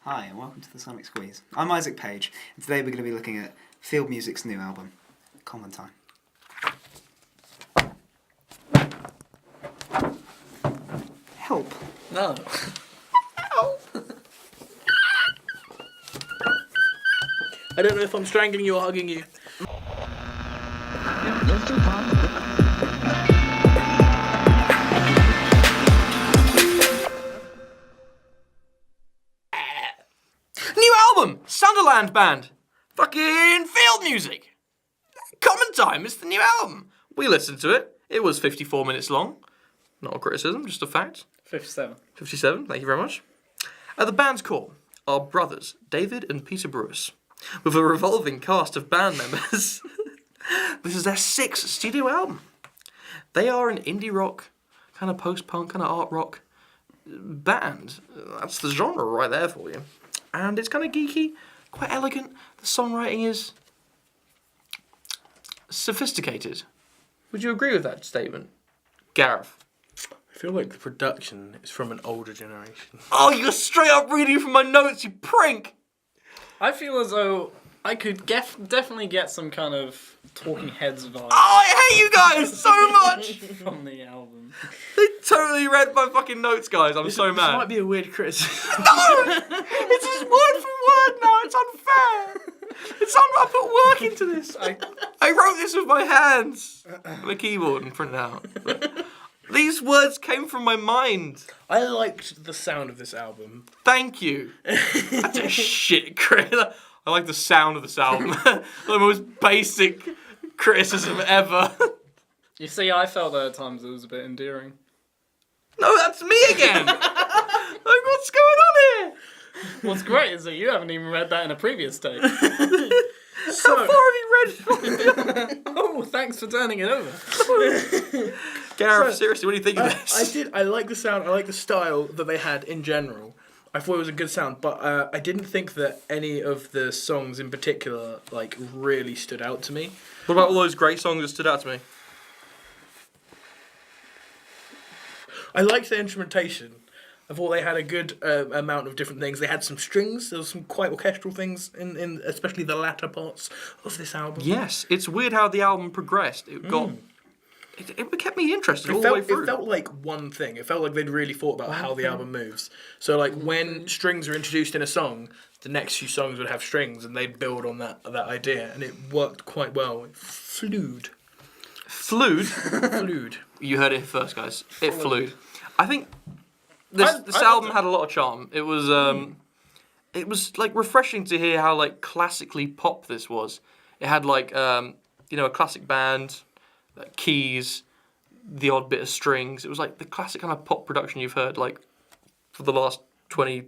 Hi, and welcome to the Sonic Squeeze. I'm Isaac Page, and today we're going to be looking at Field Music's new album, Commontime. Help! No. Help! I don't know if I'm strangling you or hugging you. New album! Sunderland Band! Fucking Field Music! Commontime is the new album! We listened to it. It was 54 minutes long. Not a criticism, just a fact. 57. 57, thank you very much. At the band's core are brothers David and Peter Brewis, with a revolving cast of band members. This is their 6th studio album. They are an indie rock, kind of post-punk, kind of art rock band. That's the genre right there for you. And it's kind of geeky, quite elegant. The songwriting is sophisticated. Would you agree with that statement, Gareth? I feel like the production is from an older generation. Oh, you're straight up reading from my notes, you prank! I feel as though I could definitely get some kind of Talking Heads vibe Oh, I hate you guys so much! from the album. They totally read my fucking notes, guys. I'm so This mad. might be a weird criticism. No! It's just word for word now. It's unfair. It's I put work into this. I wrote this with my hands on a keyboard and printed out. But these words came from my mind. I liked the sound of this album. Thank you. That's a shit critic. I like the sound of this album. The most basic criticism ever. You see, I felt that at times it was a bit endearing. No, that's me again. Like, what's going on here? What's great is that you haven't even read that in a previous take. How far have you read? Oh, thanks for turning it over. Gareth, seriously, what do you think of this? I like the sound, I like the style that they had in general. I thought it was a good sound, but I didn't think that any of the songs in particular, like, really stood out to me. What about all those great songs that stood out to me? I liked the instrumentation. I thought they had a good amount of different things. They had some strings. There was some quite orchestral things in especially the latter parts of this album. Yes, it's weird how the album progressed. It got... It kept me interested all the way through. It felt like one thing. It felt like they'd really thought about how the album moves. So, like, when strings are introduced in a song, the next few songs would have strings, and they'd build on that idea, and it worked quite well. It flewed. Flewed? Flewed. You heard it first, guys. It flewed. I think this album had a lot of charm. It was like refreshing to hear how like classically pop this was. It had like a classic band, keys, the odd bit of strings. It was like the classic kind of pop production you've heard like for the last 20,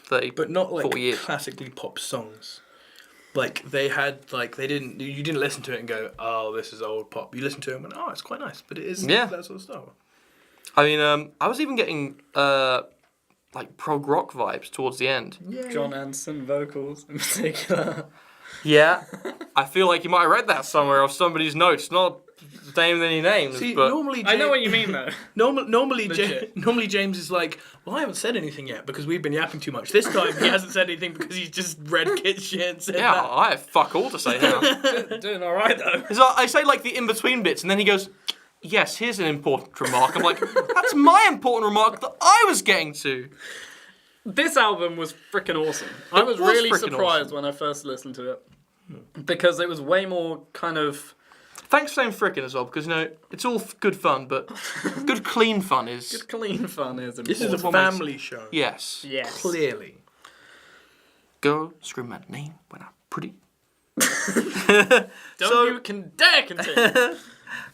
30, But not like 40 years. classically pop songs. Like they had you didn't listen to it and go, oh, this is old pop. You listen to it and went, oh, it's quite nice, but it is that sort of stuff. I mean, I was even getting like prog rock vibes towards the end. Yeah. John Anson vocals in particular. Yeah, I feel like you might have read that somewhere off somebody's notes. Not naming any names, See, but normally I know what you mean though. Normally Legit. James is like, well, I haven't said anything yet because we've been yapping too much. This time he hasn't said anything because he's just read kid shit and said yeah, that. I have fuck all to say now. Doing all right though. So I say like the in between bits, and then he goes, "Yes, here's an important remark." I'm like, "That's my important remark that I was getting to." This album was freaking awesome. I was was really frickin' surprised awesome. when I first listened to it because it was way more kind of. Thanks for saying frickin' as well, because it's all good fun, but good clean fun is Good clean fun is important. This is a family show. yes. Yes. Clearly. Girl, scream my name when I'm pretty. Don't you can dare continue.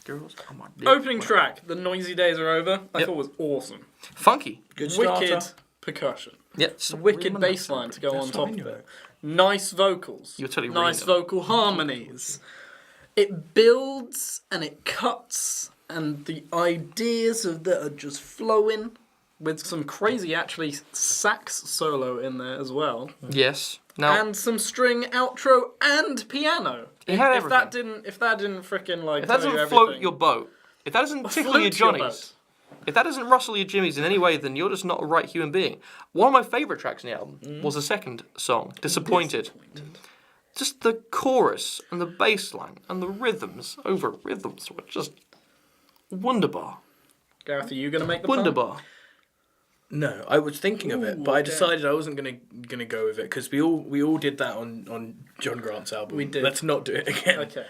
Girls, on my dick Opening when track, The Noisy Days Are Over, I Yep. thought was awesome. Funky. Good Wicked starter. percussion. Yep. Wicked bass line to go on top of it. Nice vocals. You're totally nice reading them. vocal harmonies. It builds and it cuts, and the ideas of that are just flowing with some crazy actually sax solo in there as well, Yes. Now, and some string outro and piano. It had If that didn't freaking like if that tell you doesn't float everything. your boat, if that doesn't tickle Float your your johnnies, If that doesn't rustle your jimmies in any way, then you're just not a right human being. One of my favourite tracks in the album was the second song, Disappointed. Just the chorus and the bass line and the rhythms over rhythms were just wonderbar. Gareth, are you going to make the pun? Wonderbar. No, I was thinking of it, but I decided I wasn't gonna go with it because we all did that on John Grant's album. We did. Let's not do it again. Okay.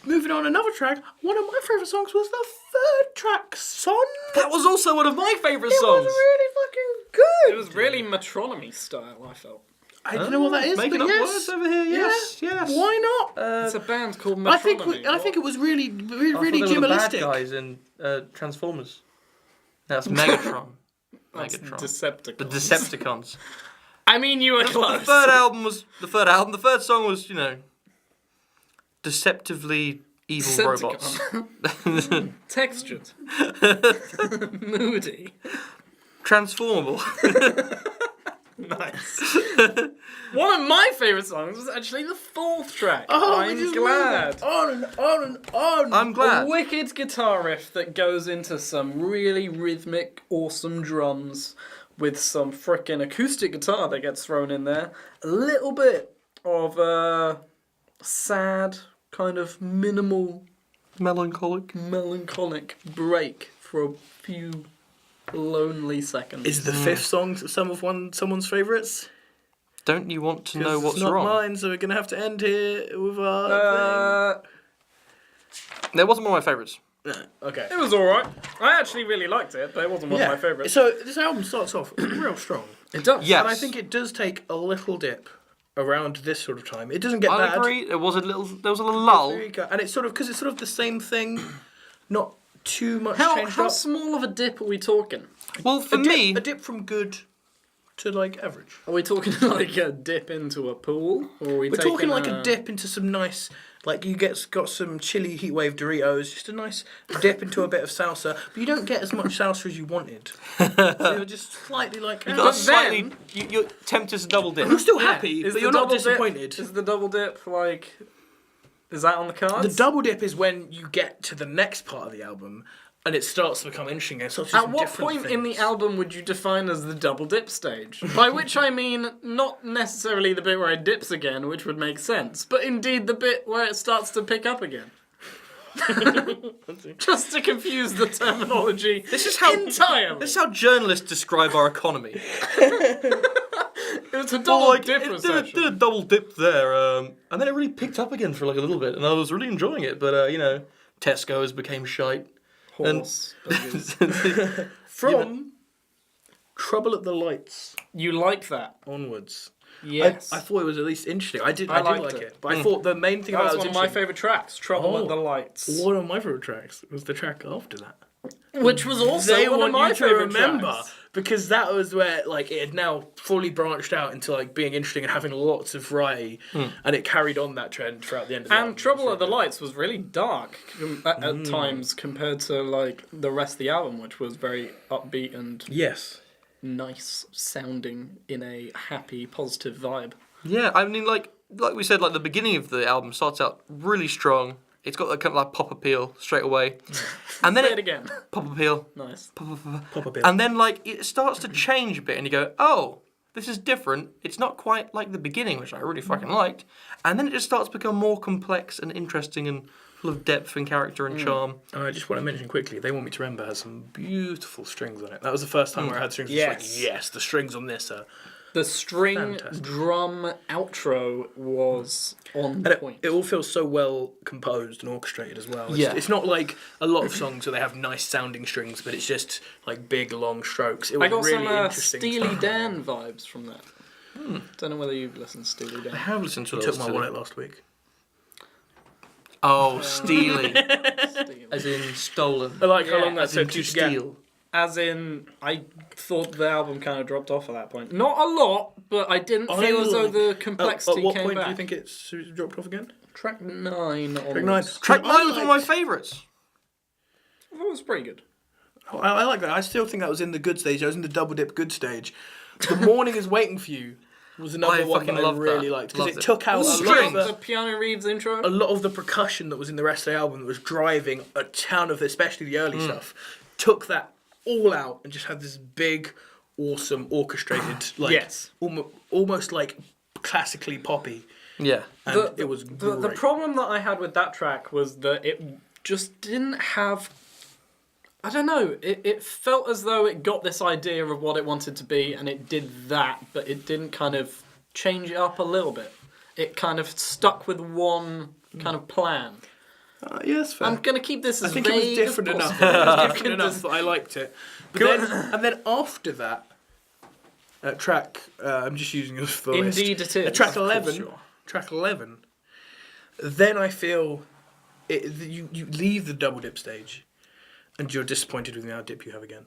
Moving on, another track. One of my favourite songs was the third track, Son. That was also one of my favourite It songs. was really fucking good. It was really metronomy style, I felt. I don't know what that is, Making but up yes. words over here. Yes, yes. Why not? It's a band called I Metronomy. think it was really I thought really they were the bad Jimalistic. guys in Transformers. That's Megatron. That's Megatron. Decepticons. The Decepticons. I mean, you were close. The third song was, deceptively evil robots. Decepticon. Textured. Moody. Transformable. Nice. One of my favourite songs was actually the fourth track. Oh, we I'm just glad. on and on and on. I'm glad. A wicked guitar riff that goes into some really rhythmic, awesome drums with some frickin' acoustic guitar that gets thrown in there. A little bit of sad, kind of minimal, melancholic break for a few lonely seconds. Is the fifth song someone's favourites? Don't you want to know what's it's not wrong? mine, so we're gonna have to end here with our That wasn't one of my favourites. thing. No, okay. It was alright. I actually really liked it, but it wasn't one of my favourites. So this album starts off real strong. It does. Yes. And I think it does take a little dip around this sort of time. It doesn't get I bad. agree. There was a little lull. There you go. And it's sort of because it's sort of the same thing, not too much How changed how up. small of a dip are we talking? Well, for me, a dip from good to like average. Are we talking like a dip into a pool, or are we We're taking talking like a dip into some nice, like you got some chili heatwave Doritos, just a nice dip into a bit of salsa, but you don't get as much salsa as you wanted. So you're just slightly like, you But got slightly. then- You're tempted to double dip. you're still Yeah. happy, Is but the you're not double dip- disappointed. Is the double dip like? Is that on the cards? The double dip is when you get to the next part of the album and it starts to become interesting. And it starts to do At some what different point in the things. album would you define as the double dip stage? By which I mean not necessarily the bit where it dips again, which would make sense, but indeed the bit where it starts to pick up again. Just to confuse the terminology This is how entirely. This is how journalists describe our economy. It was a double Well, dip it recession. did a double dip there, and then it really picked up again for like a little bit, and I was really enjoying it. But Tesco's became shite. Horse. From Trouble at the Lights You like that? onwards. Yes. I thought it was at least interesting. I did I like liked it. it. But I thought the main thing that about was it one of my favourite tracks, Trouble at the Lights. One of my favourite tracks was the track after that. Which was also They one of want my you to favourite remember tracks. because that was where like it had now fully branched out into like being interesting and having lots of variety, and it carried on that trend throughout the end of the album. And Trouble at the Lights was really dark at times compared to like the rest of the album, which was very upbeat and Yes. nice sounding in a happy, positive vibe. Yeah, I mean, like we said, like the beginning of the album starts out really strong. It's got that kind of like pop appeal straight away, and then Say it again. pop appeal, Nice. Pop a bit. and then like it starts to change a bit, and you go, oh, this is different. It's not quite like the beginning, which I really fucking liked, and then it just starts to become more complex and interesting and full of depth and character and charm. I just want to mention quickly, They Want Me to Remember has some beautiful strings on it. That was the first time where I had strings. Yes. It's like, yes, the strings on this are. The string Fantastic. drum outro was on And point. it all feels so well composed and orchestrated as well. Yeah. It's not like a lot of songs where they have nice sounding strings, but it's just like big long strokes. It I was got really some interesting. Steely Dan vibes from that. Don't know whether you've listened to Steely Dan. I have listened to You those took my too. wallet last week. Oh, steely, Steely. as in stolen. I like how Yeah, long that As in took to you to get. steal. As in, I thought the album kind of dropped off at that point. Not a lot, but I didn't feel as though the complexity At what came point back. do you think it's dropped off again? Track 9 onwards. Track 9. Track 9 was one of my liked- favourites. That was pretty good. I like that. I still think that was in the good stage. I was in the double dip good stage. The Morning Is Waiting for You was another I one fucking that I loved really that. liked because Loved it it. took out a lot, Strings. of The the, Piano Reeves intro. a lot of the percussion that was in the rest of the album that was driving a ton of, especially the early stuff. took that all out and just had this big, awesome, orchestrated, like Yes. almost like classically poppy. Yeah. And it was great. The problem that I had with that track was that it just didn't have. I don't know. It felt as though it got this idea of what it wanted to be, and it did that, but it didn't kind of change it up a little bit. It kind of stuck with one kind of plan. Yes, fair. I'm gonna keep this as I think it was vague different as enough. possible. It was You different can enough just- that I liked it. But then after that, track I'm just using it for the list. Indeed it is. Track Of course 11. you are. Track 11. Then I feel you leave the double dip stage, and you're disappointed with the amount of dip you have again.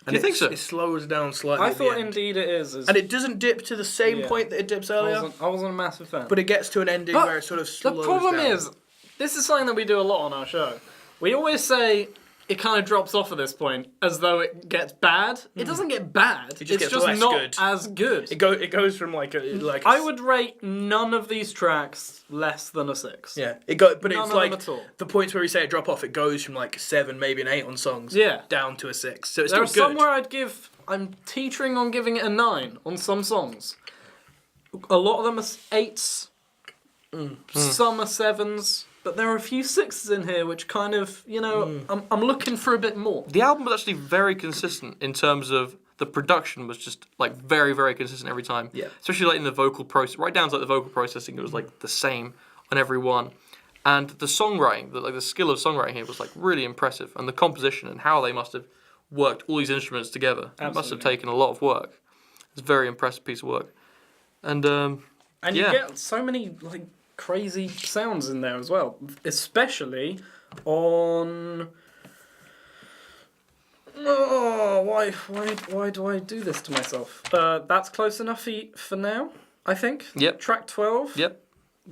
And you think so? It slows down slightly. I at the thought end. Indeed It Is. And it doesn't dip to the same Yeah. point that it dips I earlier, wasn't a massive fan. but it gets to an ending But where it sort of the slows problem down. is, this is something that we do a lot on our show. We always say it kind of drops off at this point as though it gets bad. It doesn't get bad. It just it's gets just less not good. as good. It goes from like I would rate none of these tracks less than a 6. but None it's of like them at all. the points where we say it drop off, it goes from like 7, maybe an 8 on songs, Yeah. down to a 6. So it's There still are good. some where I'm teetering on giving it a 9 on some songs. A lot of them are 8s. Some are 7s. But there are a few 6s in here which kind of, I'm looking for a bit more. The album was actually very consistent in terms of the production was just like very, very consistent every time. Yeah. Especially like in the vocal process, right down to like the vocal processing, it was like the same on every one. And the songwriting, the skill of songwriting here was like really impressive, and the composition and how they must have worked all these instruments together. It must have Absolutely. taken a lot of work. It's a very impressive piece of work. And And yeah. you get so many like crazy sounds in there as well, especially on. Oh, why do I do this to myself? That's close enough for now, I think. Yep. Track 12. Yep.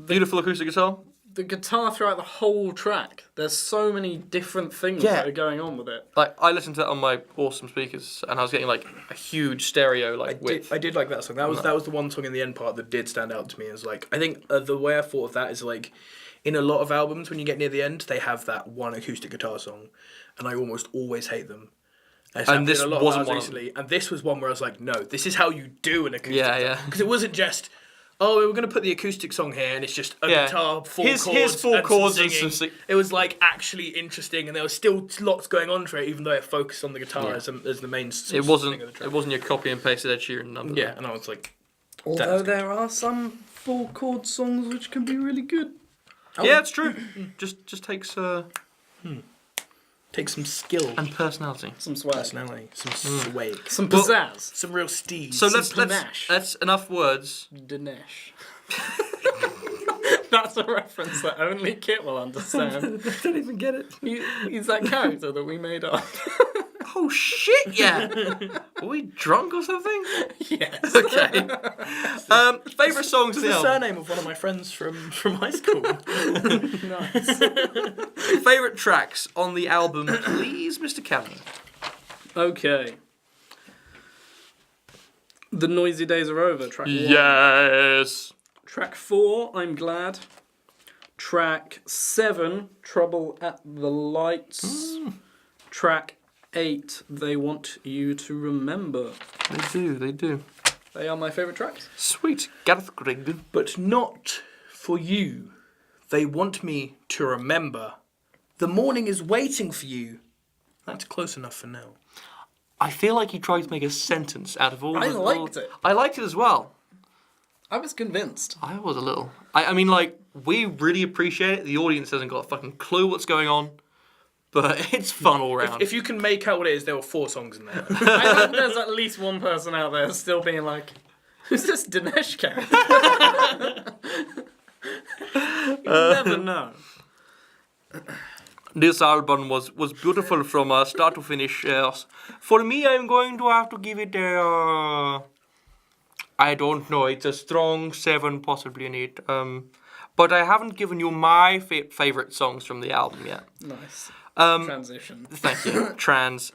Beautiful acoustic guitar. The guitar throughout the whole track. There's so many different things Yeah. that are going on with it. Like I listened to that on my awesome speakers, and I was getting like a huge stereo like width. I did like that song. That was the one song in the end part that did stand out to me. Is like I think the way I thought of that is like in a lot of albums when you get near the end they have that one acoustic guitar song, and I almost always hate them. And this wasn't one of them. recently, and this was one where I was like, no, this is how you do an acoustic. Yeah. Because it wasn't just. Oh, we're going to put the acoustic song here, and it's just a Yeah. guitar, 4 Here's chords, 4 and chords some and singing. some It was like actually interesting, and there was still lots going on to it, even though it focused on the guitar as the main. It thing of wasn't. the track. It wasn't your copy and pasted Ed Sheeran number. Yeah, and I was like, Although good. there are some 4 chord songs which can be really good. Yeah, it's true. Just takes take some skill, and personality. Some swag. personality, some swag, Some pizzazz. some real steez. So Some let's panache. that's enough words. Dinesh. That's a reference that only Kit will understand. I don't even get it. He's that character that we made up. Oh shit! Yeah. Are we drunk or something? Yes. Okay. Favorite songs of It's the the album. surname of one of my friends from high school. Nice. Favorite tracks on the album, please, Mr. Cameron. Okay. The Noisy Days Are Over, track 1. Yes. Track 4, I'm Glad. Track 7, Trouble at the Lights. Track 8, They Want You to Remember. They do. They are my favourite tracks. Sweet. Gareth Grigg. But not for you. They want me to remember. The morning is waiting for you. That's close enough for now. I feel like he tried to make a sentence out of all. I the- liked it. I liked it as well. I was convinced. I was a little. I mean, like, we really appreciate it. The audience hasn't got a fucking clue what's going on, but it's fun all round. If you can make out what it is, there were 4 songs in there. I hope there's at least one person out there still being like, who's this Dinesh character? You never know. This album was beautiful from start to finish. For me, I'm going to have to give it a. I don't know. It's a strong 7, possibly an 8. But I haven't given you my favorite songs from the album yet. Nice. Um, Transition. Thank you. Trans.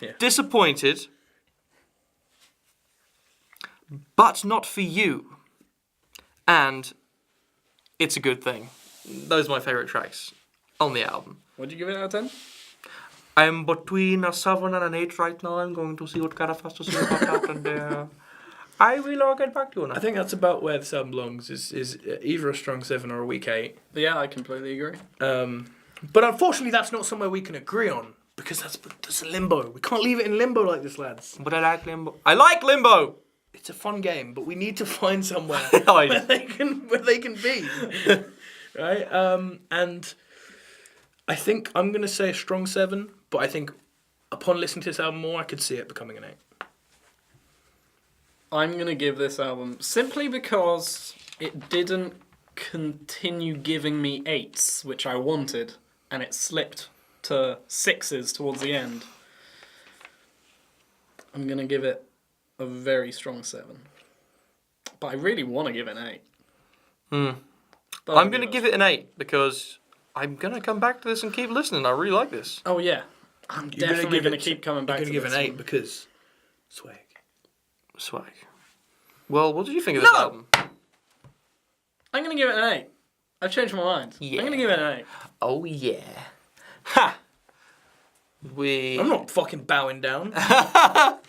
Yeah. Disappointed. But not for you. And It's a Good Thing. Those are my favourite tracks on the album. Would you give it out of 10? I'm between a 7 and an 8 right now. I'm going to see what Gareth has to say about that, and I will get back to you on that. I think that's about where this album belongs. Is either a strong 7 or a weak 8. Yeah, I completely agree. But unfortunately, that's not somewhere we can agree on because that's a limbo. We can't leave it in limbo like this, lads. But I like Limbo. I like Limbo! It's a fun game, but we need to find somewhere I- where they can be, right? And I think I'm gonna say a strong 7, but I think upon listening to this album more, I could see it becoming an 8. I'm going to give this album simply because it didn't continue giving me 8s, which I wanted, and it slipped to 6s towards the end. I'm going to give it a very strong 7. But I really want to give it an 8. But I'm going to give it an 8 because I'm going to come back to this and keep listening. I really like this. Oh, yeah. I'm definitely going to keep coming back to this. You're going to give an 8 one. because swag. Swag. Well, what did you think of this album? I'm going to give it an 8. I've changed my mind. Yeah. I'm going to give it an 8. Oh, yeah. Ha! I'm not fucking bowing down. Fuck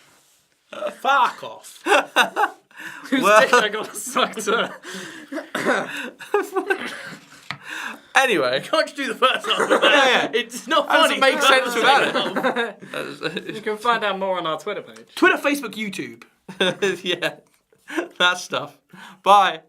off. Whose dick I got sucked to? Anyway. Can't you do the first one? Yeah. It's not That funny. doesn't make sense without it. You can find out more on our Twitter page. Twitter, Facebook, YouTube. Yeah. That stuff. Bye.